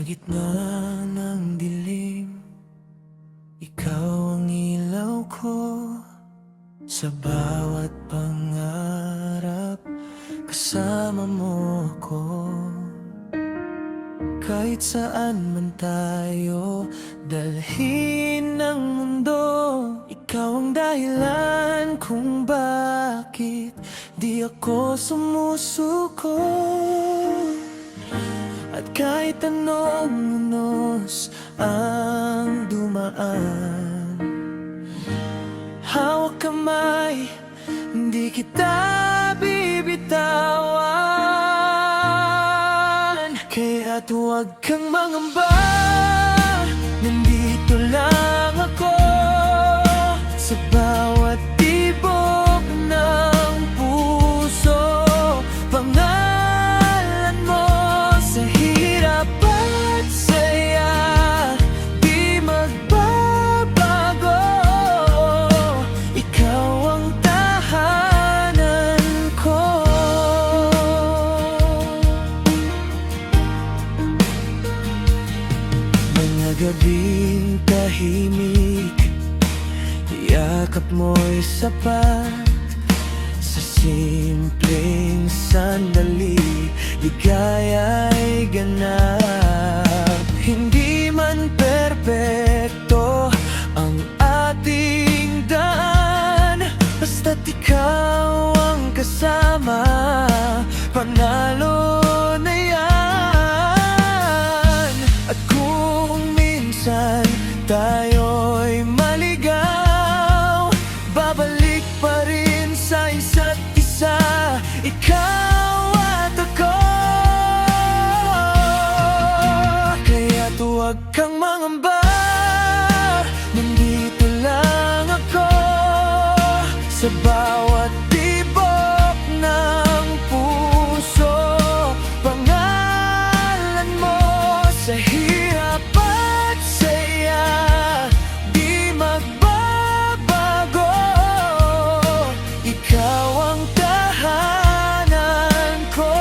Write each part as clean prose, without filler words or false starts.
gitna ng dilim, ikaw ang ilaw ko. Sa bawat pangarap, kasama mo ako. Kahit saan man tayo dalhin ng mundo, ikaw ang dahilan kung bakit di ako sumusuko. At kahit anong unos ang dumaan, hawak kamay, hindi kita bibitawan. Kaya't huwag kang mangamba, nandito lang ako. Sa bawat tibok ng puso, pangalan mo sa hirap at saya, di magbabago. Ikaw ang tahanan ko. Mga gabing tahimik, yakap mo'y sapat. Sa simpleng sandali, ligaya'y ganap. Hindi man perpekto ang ating daan, basta't ikaw ang kasama, panalo na yan. At kung minsan tayo'y maligaw, babalik pa rin sa isa't isa, ikaw at ako. Kaya't huwag kang mangamba, nandito lang ako. Sa bawat tibok ng puso, pangalan mo sa hirap at saya, di magbabago. Ikaw ang tahanan ko.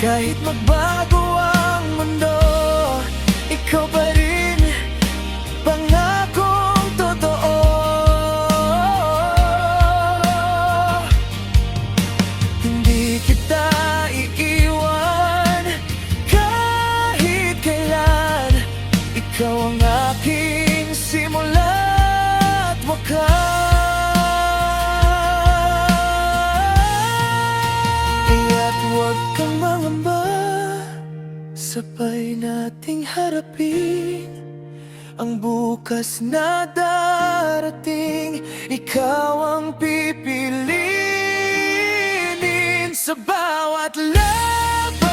Kahit magbago ang mundo, ikaw pa rin, pangakong totoo. Hindi kita iiwan kahit kailan. Ikaw ang aking simula at wakas. Kaya't huwag kang mangamba, sabay nating harapin ang bukas na darating. Ikaw ang pipiliin sa bawat laban.